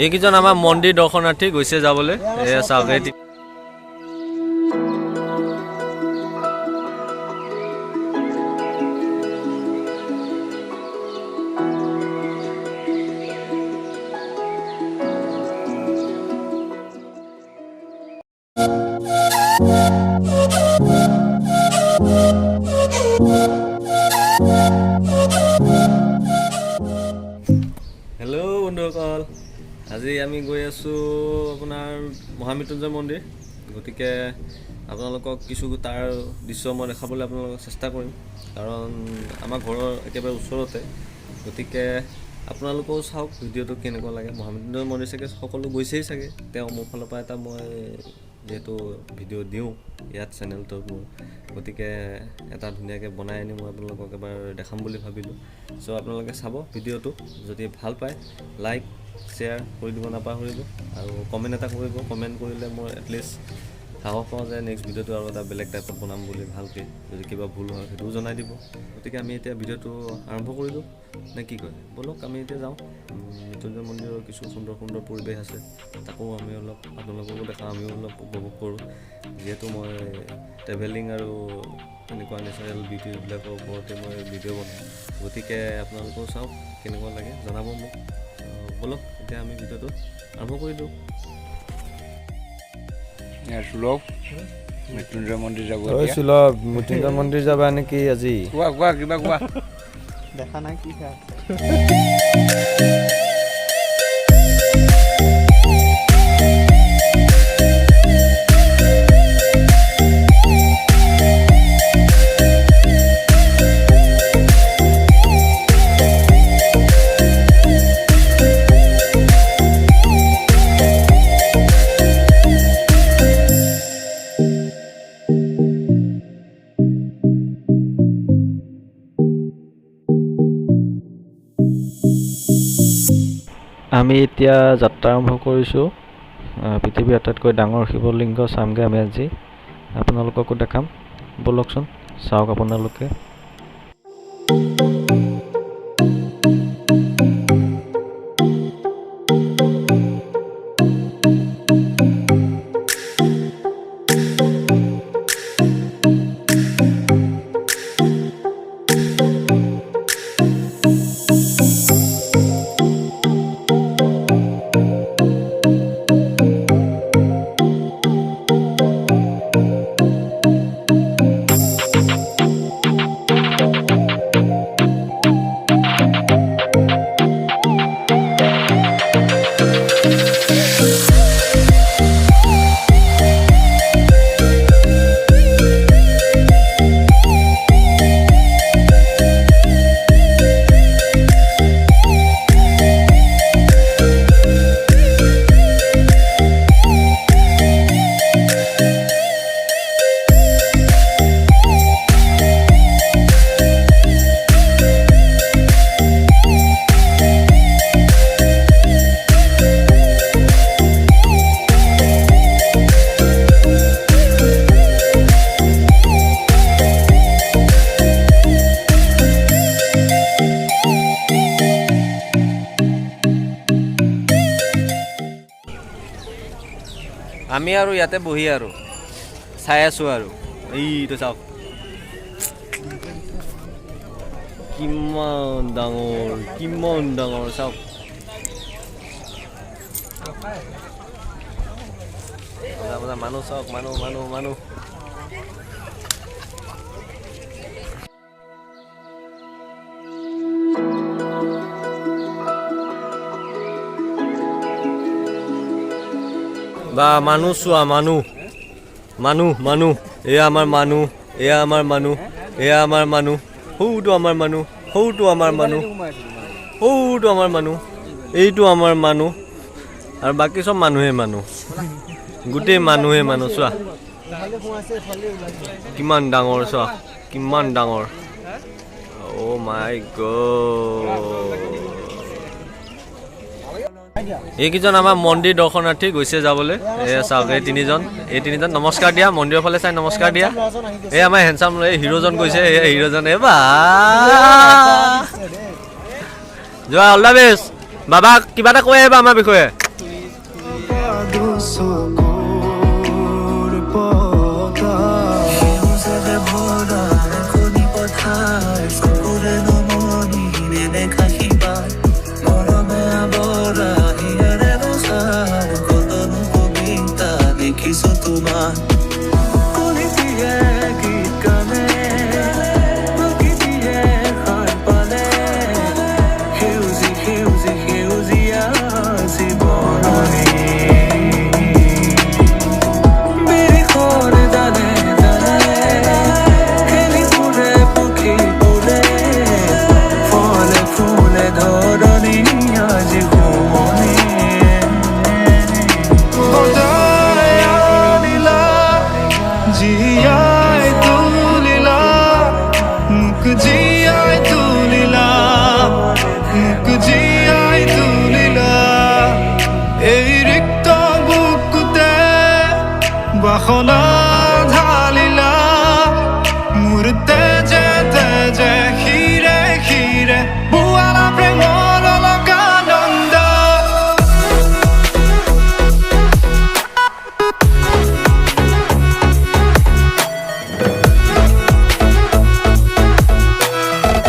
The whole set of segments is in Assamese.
এইকেইজন আমাৰ মন্দিৰ দৰ্শনাৰ্থী গৈছে যাবলৈ এয়া চাওক হেল্ল' বন্ধুসকল, আজি আমি গৈ আছোঁ আপোনাৰ মহামৃত্যুঞ্জয় মন্দিৰ। গতিকে আপোনালোকক কিছু তাৰ দৃশ্য মই দেখাবলৈ আপোনালোকক চেষ্টা কৰিম, কাৰণ আমাৰ ঘৰৰ একেবাৰে ওচৰতে। গতিকে আপোনালোকেও চাওক ভিডিঅ'টো কেনেকুৱা লাগে। মহামৃত্যুঞ্জয় মন্দিৰ চাগে সকলো গৈছেই চাগে। তেওঁ মোৰ ফালৰ পৰা এটা মই যিহেতু ভিডিঅ' দিওঁ ইয়াত চেনেলটোত মোৰ, গতিকে এটা ধুনীয়াকৈ বনাই আনি মই আপোনালোকক এবাৰ দেখাম বুলি ভাবিলোঁ। চ' আপোনালোকে চাব ভিডিঅ'টো, যদি ভাল পায় লাইক শ্বেয়াৰ কৰি দিব নাপাহৰিব, আৰু কমেণ্ট এটা কৰিব। কমেণ্ট কৰিলে মই এটলিষ্ট সাহস পাওঁ যে নেক্সট ভিডিঅ'টো আৰু এটা বেলেগ টাইপত বনাম বুলি। ভালকৈ যদি কিবা ভুল হয় সেইটোও জনাই দিব। গতিকে আমি এতিয়া ভিডিঅ'টো আৰম্ভ কৰি দিওঁ নে কি কয়? ব'লক আমি এতিয়া যাওঁ। মৃত্যুঞ্জয় মন্দিৰৰ কিছু সুন্দৰ সুন্দৰ পৰিৱেশ আছে, তাকো আমি অলপ আপোনালোককো দেখাওঁ, আমিও অলপ উপভোগ কৰোঁ। যিহেতু মই ট্ৰেভেলিং আৰু এনেকুৱা নেচাৰেল বিউটিবিলাকৰ ওপৰতে মই ভিডিঅ' বনাওঁ, গতিকে আপোনালোকেও চাওক কেনেকুৱা লাগে জনাব মোক। ব'লক এতিয়া আমি ভিডিঅ'টো আৰম্ভ কৰি দিওঁ। মৃত্যুঞ্জয় মন্দিৰ যাব মৃত্যুঞ্জয় মন্দিৰ যাবা নেকি আজি? কোৱা কিবা কোৱা। দেখা নাই কি খাই আমি এতিয়া যাত্ৰা আৰম্ভ কৰিছোঁ। পৃথিৱীৰ আটাইতকৈ ডাঙৰ শিৱলিংগ চামগৈ আমি আজি, আপোনালোককো দেখাম। ব'লকচোন চাওক আপোনালোকে। আমি আৰু ইয়াতে বহি আৰু চাই আছোঁ আৰু এইটো চাওক কিমান ডাঙৰ চাওক। মানুহ চাওক, মানুহ বা মানুহ চোৱা, মানুহ এয়া আমাৰ মানুহ, সৌটো আমাৰ মানুহ, এইটো আমাৰ মানুহ, আৰু বাকী চব মানুহে গোটেই মানুহে চোৱা কিমান ডাঙৰ, চোৱা কিমান ডাঙৰ। অ' মাই গড, এইকেইজন আমাৰ মন্দিৰ দৰ্শনাৰ্থী গৈছে যাবলৈ। এয়া চাওক এই তিনিজন নমস্কাৰ দিয়া, মন্দিৰৰ ফালে চাই নমস্কাৰ দিয়া। এই আমাৰ হেণ্ডচাম এই হিৰোজন গৈছে, হিৰোজন যোৱা অল দা বেষ্ট। বাবা কিবা এটা কৈ আহিবা আমাৰ বিষয়ে বাসনা ঢালিলা মোৰ তেজে তেজে শিৰে শিৰে বুৱালা প্ৰেমৰ অলকানন্দ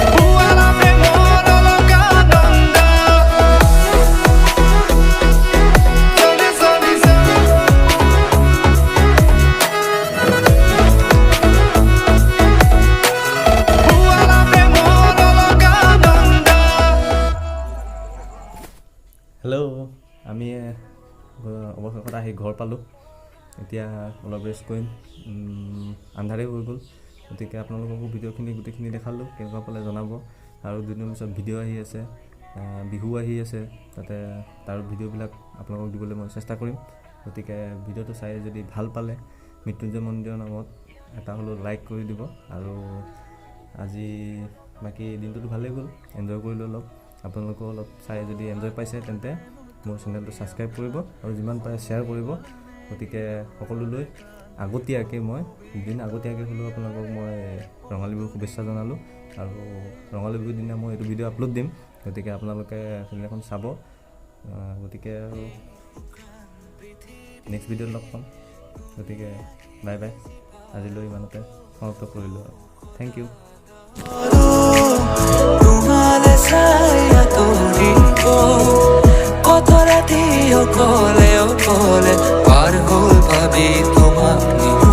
বুৱালা প্ৰেমৰ অলকানন্দ চলি চলি হেল্ল' আমি অৱশেষত আহি ঘৰ পালোঁ এতিয়া অলপ ৰেষ্ট কৰিম আন্ধাৰেই হৈ গ'ল গতিকে আপোনালোককো ভিডিঅ'খিনি গোটেইখিনি দেখালোঁ কেনেকুৱা পালে জনাব আৰু দুদিনৰ পিছত ভিডিঅ' আহি আছে বিহু আহি আছে তাতে তাৰ ভিডিঅ'বিলাক আপোনালোকক দিবলৈ মই চেষ্টা কৰিম গতিকে ভিডিঅ'টো চাই যদি ভাল পালে মৃত্যুঞ্জয় মন্দিৰৰ নামত এটা হ'লেও লাইক কৰি দিব আৰু আজি বাকী দিনটোতো ভালেই গ'ল এনজয় কৰিলোঁ অলপ আপোনালোকেও অলপ চাই যদি এনজয় পাইছে তেন্তে মোৰ চেনেলটো ছাবস্ক্ৰাইব কৰিব আৰু যিমান পাৰে শ্বেয়াৰ কৰিব গতিকে সকলোলৈ আগতীয়াকৈ মই দুদিন আগতীয়াকৈ হ'লেও আপোনালোকক মই ৰঙালী বিহুৰ শুভেচ্ছা জনালোঁ আৰু ৰঙালী বিহুৰ দিনা মই এইটো ভিডিঅ' আপলোড দিম গতিকে আপোনালোকে সেইদিনাখন চাব গতিকে আৰু নেক্সট ভিডিঅ'ত লগ পাম গতিকে বাই বাই আজিলৈ ইমানতে সমাপ্ত কৰিলোঁ আৰু থেংক ইউ কত ৰাতে ও কলে পাৰ হল ভাবি তোমাকে